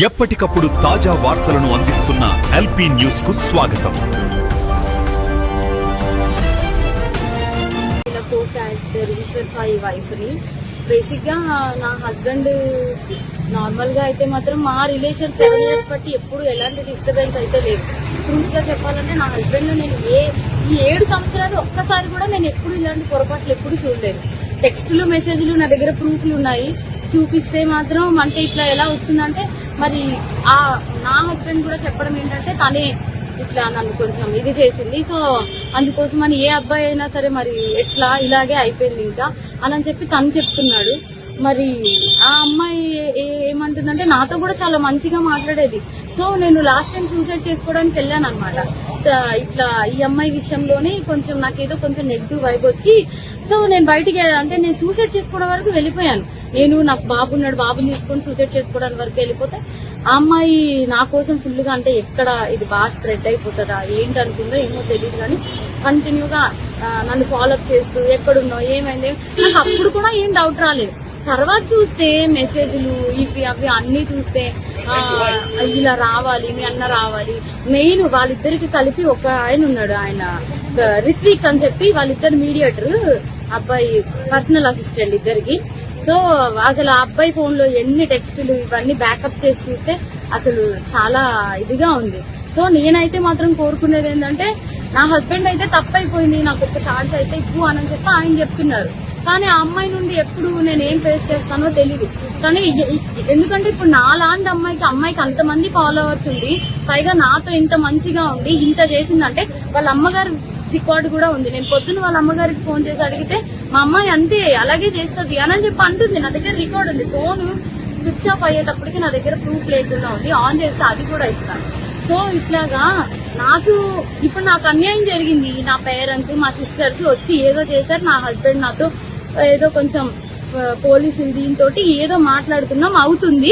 ఎప్పటికప్పుడు తాజా వార్తలను అందిస్తున్న ఎల్పీ న్యూస్ కు స్వాగతం. ఈశ్వర్ సాయి వైఫ్ ని బేసిక్ గా నా హస్బెండ్ నార్మల్ గా అయితే మాత్రం మా రిలేషన్ 7 years బట్టి ఎప్పుడు ఎలాంటి డిస్టర్బెన్స్ అయితే లేదు. ట్రూత్ గా చెప్పాలంటే నా హస్బెండ్ నేను ఈ 7 సంవత్సరాలు ఒక్కసారి కూడా నేను ఎప్పుడు ఇలాంటి పొరపాట్లు ఎప్పుడు చూడలేదు. టెక్స్టులు మెసేజ్లు నా దగ్గర ప్రూఫ్లు ఉన్నాయి. చూపిస్తే మాత్రం అంటే ఇట్లా ఎలా వస్తుందంటే మరి నా హస్బెండ్ కూడా చెప్పడం ఏంటంటే తనే ఇట్లా నన్ను కొంచెం ఇది చేసింది, సో అందుకోసం అని ఏ అబ్బాయి అయినా సరే మరి ఎట్లా ఇలాగే అయిపోయింది ఇంకా అని చెప్పి తను చెప్తున్నాడు. మరి ఆ అమ్మాయి ఏమంటుందంటే నాతో కూడా చాలా మంచిగా మాట్లాడేది. సో నేను లాస్ట్ టైం సూసైడ్ చేసుకోవడానికి వెళ్ళాను అనమాట. ఇట్లా ఈ అమ్మాయి విషయంలోనే కొంచెం నాకేదో కొంచెం నెగిటివ్ వైబ్ వచ్చి సో నేను బయటికి అంటే నేను సూసైడ్ చేసుకోవడం వరకు వెళ్ళిపోయాను. నేను నాకు బాబు ఉన్నాడు, బాబుని తీసుకొని సూసైడ్ చేసుకోవడానికి వరకు వెళ్ళిపోతే ఆ అమ్మాయి నా కోసం ఫుల్ గా అంటే ఎక్కడ ఇది బాగా స్ప్రెడ్ అయిపోతుందా ఏంటి అనుకుందో ఏమో తెలియదు కానీ కంటిన్యూగా నన్ను ఫాలోఅప్ చేస్తూ ఎక్కడున్నావు ఏమైంది నాకు అప్పుడు కూడా ఏం డౌట్ రాలేదు. తర్వాత చూస్తే మెసేజ్లు ఇవి అవి అన్ని చూస్తే ఇలా రావాలి మీ అన్న రావాలి. మెయిన్ వాళ్ళిద్దరికి కలిపి ఒక ఆయన ఉన్నాడు, ఆయన రిత్విక్ అని చెప్పి వాళ్ళిద్దరు మీడియేటర్, అబ్బాయి పర్సనల్ అసిస్టెంట్ ఇద్దరికి. సో అసలు ఆ అబ్బాయి ఫోన్ లో ఎన్ని టెక్స్టులు ఇవన్నీ బ్యాకప్ చేసి చూస్తే అసలు చాలా ఇదిగా ఉంది. సో నేనైతే మాత్రం కోరుకునేది ఏంటంటే నా హస్బెండ్ అయితే తప్పైపోయింది, నాకు ఒక ఛాన్స్ అయితే ఇవ్వు అని చెప్పి ఆయన చెప్తున్నారు. కానీ ఆ అమ్మాయి నుండి ఎప్పుడు నేను ఏం ఫేస్ చేస్తానో తెలియదు. కానీ ఎందుకంటే ఇప్పుడు నా లాంటి అమ్మాయికి అంతమంది ఫాలోవర్స్ ఉంది, పైగా నాతో ఇంత మంచిగా ఉండి ఇంత చేసిందంటే వాళ్ళ అమ్మగారు రికార్డు కూడా ఉంది. నేను పొద్దున్న వాళ్ళ అమ్మగారికి ఫోన్ చేసి అడిగితే మా అమ్మాయి అంతే అలాగే చేస్తుంది అని చెప్పి అంటుంది. నా దగ్గర రికార్డు ఉంది. ఫోన్ స్విచ్ ఆఫ్ అయ్యేటప్పటికి నా దగ్గర ప్రూఫ్ లేకుండా ఉంది, ఆన్ చేస్తే అది కూడా ఇస్తాను. సో ఇట్లాగా ఇప్పుడు నాకు అన్యాయం జరిగింది. నా పేరెంట్స్ మా సిస్టర్స్ వచ్చి ఏదో చేశారు, నా హస్బెండ్ నాతో ఏదో కొంచెం పోలీసులు దీంతో ఏదో మాట్లాడుతున్నాం అవుతుంది.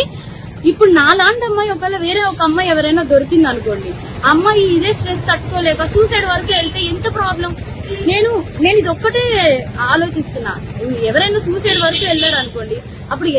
ఇప్పుడు నా లాంటి అమ్మాయి ఒకవేళ వేరే ఒక అమ్మాయి ఎవరైనా దొరికింది అనుకోండి, అమ్మాయి ఇదే స్ట్రెస్ తట్టుకోలేక సూసైడ్ వరకు వెళ్తే ఎంత ప్రాబ్లం. నేను ఇది ఒక్కటే ఆలోచిస్తున్నా, ఎవరైనా సూసైడ్ వరకు వెళ్ళారు అనుకోండి అప్పుడు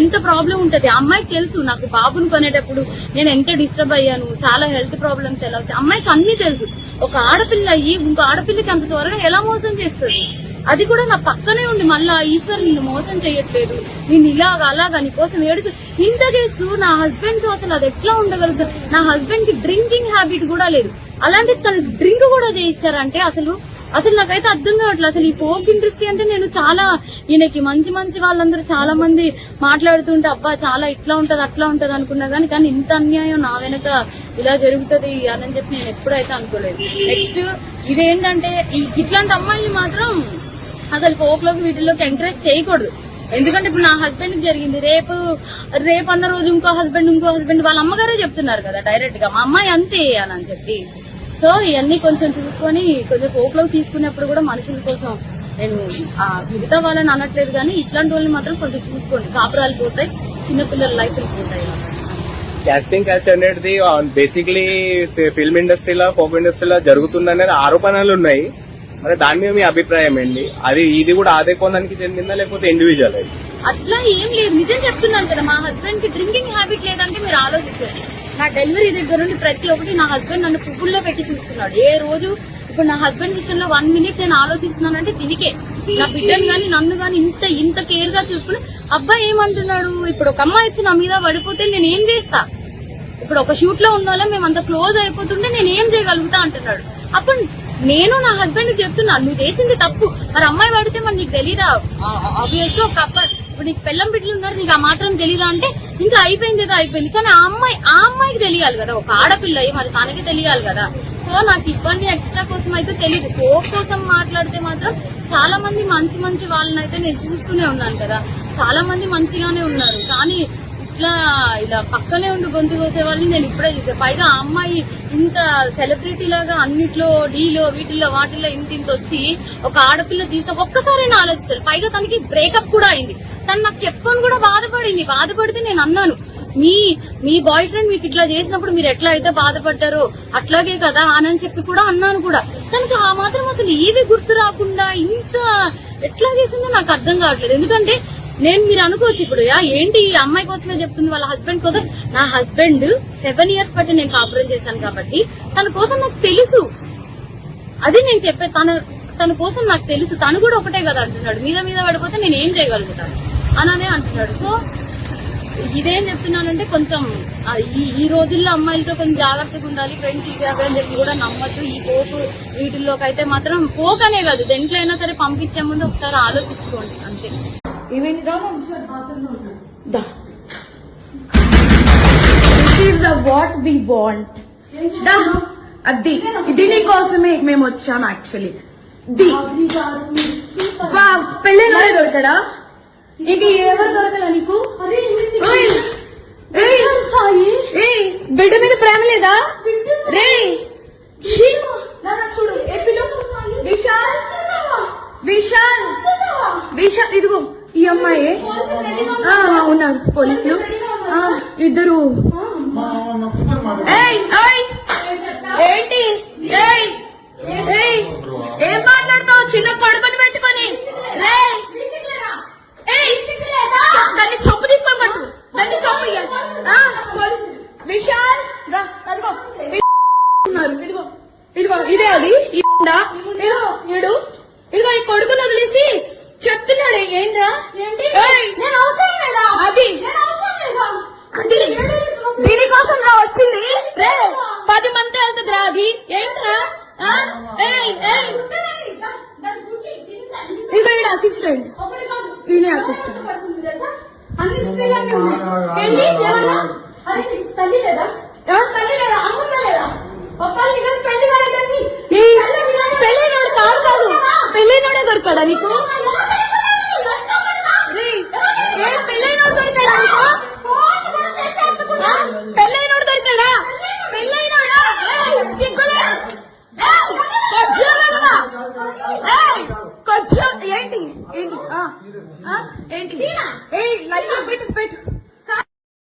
ఎంత ప్రాబ్లం ఉంటది. అమ్మాయికి తెలుసు నాకు బాబుని కొనేటప్పుడు నేను ఎంత డిస్టర్బ్ అయ్యాను, చాలా హెల్త్ ప్రాబ్లమ్స్ ఎలా వచ్చాయి అమ్మాయికి అన్ని తెలుసు. ఒక ఆడపిల్ల అయ్యి ఇంకో ఆడపిల్లకి అంత త్వరగా ఎలా మోసం చేస్తుంది, అది కూడా నా పక్కనే ఉండి మళ్ళా ఈశ్వర్ నిన్ను మోసం చేయట్లేదు, నేను అలాగా నీకోసం ఏడుచు ఇంత చేస్తూ నా హస్బెండ్ తో అసలు అది ఎట్లా ఉండగలుగుతారు. నా హస్బెండ్ కి డ్రింకింగ్ హ్యాబిట్ కూడా లేదు, అలాంటి తను డ్రింక్ కూడా చేయించారంటే అసలు నాకైతే అర్థం కావట్లేదు. అసలు ఈ ఫోక్ ఇండస్ట్రీ అంటే నేను చాలా ఈయనకి మంచి వాళ్ళందరూ చాలా మంది మాట్లాడుతుంటే అబ్బా చాలా ఇట్లా ఉంటది అట్లా ఉంటది అనుకున్నా కానీ ఇంత అన్యాయం నా వెనక ఇలా జరుగుతుంది అని చెప్పి నేను ఎప్పుడైతే అనుకోలేదు. నెక్స్ట్ ఇదేంటంటే ఇట్లాంటి అమ్మాయిని మాత్రం అసలు ఫోక్ లోకి వీటిలోకి ఎంకరేజ్ చేయకూడదు. ఎందుకంటే ఇప్పుడు నా హస్బెండ్ కి జరిగింది, రేపు అన్న రోజు ఇంకో హస్బెండ్ వాళ్ళ అమ్మగారే చెప్తున్నారు కదా డైరెక్ట్ గా మా అమ్మాయి అంతే అని చెప్పి. సో ఇవన్నీ కొంచెం చూసుకొని కొంచెం ఫోక్ లోకి తీసుకునేప్పుడు కూడా మనుషుల కోసం నేను మిగతా వాళ్ళని అనట్లేదు కానీ ఇట్లాంటి వాళ్ళని మాత్రం కొంచెం చూసుకోండి, కాపురాలు పోతాయి, చిన్నపిల్లల లైఫ్ పోతాయి. కాస్టింగ్ కల్చర్ అనేది బేసిక్లీ ఫిల్మ్ ఇండస్ట్రీలో ఫోక్ ఇండస్ట్రీలో జరుగుతుందనేది ఆరోపణలు ఉన్నాయి. మరి దాని మీద మీ అభిప్రాయం ఏంటి? ఇది కూడా అదే కోణానికి చెందిందా లేకపోతే ఇండివిజువల్? అట్లా ఏం లేదు, నిజం చెప్తున్నాను కదా. మా హస్బెండ్ కి డ్రింకింగ్ హ్యాబిట్ లేదంటే మీరు ఆలోచించండి. నా డెలివరీ దగ్గర నుండి ప్రతి ఒక్కటి నా హస్బెండ్ నన్ను పువ్వుల్లో పెట్టి చూస్తున్నాడు. ఏ రోజు ఇప్పుడు నా హస్బెండ్ విషయంలో 1 minute నేను ఆలోచిస్తున్నానంటే దీనికే. నా బిడ్డను గాని నన్ను గాని ఇంత కేర్ గా చూసుకుని అబ్బాయి ఏమంటున్నాడు, ఇప్పుడు ఒక అమ్మాయి వచ్చి నా మీద పడిపోతే నేను ఏం చేస్తా, ఇప్పుడు ఒక షూట్ లో ఉన్న వాళ్ళ మేము అంత క్లోజ్ అయిపోతుంటే నేను ఏం చేయగలుగుతా అంటున్నాడు. అప్పుడు నేను నా హస్బెండ్ కి చెప్తున్నా నువ్వు చేసింది తప్పు, మరి అమ్మాయి పడితే మరి నీకు తెలీదా, ఆబ్వియస్గా ఒక అబ్బాయి ఇప్పుడు నీకు పెళ్ళం బిడ్డలు ఉన్నారు నీకు ఆ మాత్రం తెలీదా అంటే ఇంకా అయిపోయింది ఏదో అయిపోయింది. కానీ ఆ అమ్మాయికి తెలియాలి కదా, ఒక ఆడపిల్ల మరి తనకి తెలియాలి కదా. సో నాకు ఇబ్బంది ఎక్స్ట్రా కోసం అయితే తెలియదు. ఫోక్ కోసం మాట్లాడితే మాత్రం చాలా మంది మంచి వాళ్ళని అయితే నేను చూస్తూనే ఉన్నాను కదా, చాలా మంది మంచిగానే ఉన్నారు. కానీ ఇలా పక్కనే ఉండి గొంతు కోసే వాళ్ళని నేను ఇప్పుడే చూసా. పైగా ఆ అమ్మాయి ఇంత సెలబ్రిటీ లాగా అన్నిట్లో డీలో వీటిల్లో వాటిల్లో ఇంత వచ్చి ఒక ఆడపిల్ల జీవితం ఒక్కసారైనా ఆలోచిస్తారు. పైగా తనకి బ్రేకప్ కూడా అయింది. తను నాకు చెప్పుకొని కూడా బాధపడితే నేను అన్నాను మీ బాయ్ ఫ్రెండ్ మీకు ఇట్లా చేసినప్పుడు మీరు ఎట్లా అయితే బాధపడ్డారో అట్లాగే కదా అని చెప్పి కూడా అన్నాను కూడా. తనకి ఆ మాత్రం అసలు ఏవి గుర్తు రాకుండా ఇంత ఎట్లా చేసిందో నాకు అర్థం కావట్లేదు. ఎందుకంటే నేను మీరు అనుకోవచ్చు ఇప్పుడు ఏంటి ఈ అమ్మాయి కోసమే చెప్తుంది వాళ్ళ హస్బెండ్ కోసం. నా హస్బెండ్ 7 years బట్టి నేను కాపురం చేశాను కాబట్టి తన కోసం నాకు తెలుసు. అది నేను చెప్పే తన కోసం నాకు తెలుసు. తను కూడా ఒకటే కదా అంటున్నాడు, మీద పడిపోతే నేను ఏం చేయగలుగుతాను అననే అంటున్నాడు. సో ఇదేం చెప్తున్నానంటే కొంచెం ఈ రోజుల్లో అమ్మాయిలతో కొంచెం జాగ్రత్తగా ఉండాలి. ఫ్రెండ్స్ ఇది అవి అని చెప్పి కూడా నమ్మద్దు. ఈ పోకు వీటిల్లోకి అయితే మాత్రం పోకనే కాదు, దేంట్లో అయినా సరే పంపించే ముందు ఒకసారి ఆలోచించుకోండి అంతే. ఏమైంది రా this is the what we want. అది దీని కోసమే మేము వచ్చాం యాక్చువల్లీ. పెళ్ళైన దొరకడా ఇంక ఎవరు దొరకలా నీకు? బిడ్డ మీద ప్రేమ లేదా రే? చూడు విశాల్ విశాల్ విశాల్ ఇదిగో ఈ అమ్మాయి ఉన్నారు పోలీసులు ఇద్దరు. ఏంటి ఏం మాట్లాడతావు? చిన్న పడుకొని పెట్టుకొని దాన్ని చొప్పు తీసుకోమంటు, దాన్ని చొప్పు విశాల్ ఉన్నారు. ఇదిగో ఇదిగో ఇదే అది ఈ ఇదిగో ఇదిగో ఈ కొడుకుని వదిలేసి చెప్తున్నాడు. ఏంట్రా ఏంటి అది దీనికోసం రా వచ్చింది రే. 10 మంది వెళ్తుంది రా అది. ఏంట్రా ఇదిగో ఈడ అసిస్టెంట్, ఈయనే అసిస్టెంట్. ఏంటి తల్లి లేదా అమ్మ లేదా? పెళ్ళైనోడు కాదు, పెళ్ళైనోడే దొరకడా నీకు? పెళ్ళైనోడు దొరకడా నీకు? పెళ్ళైనోడు దొరకడా? పెళ్ళైనోడా సిగ్గులే కొంచెం ఏంటి ఏంటి ఏంటి లైవ్ పెట్టు పెట్టు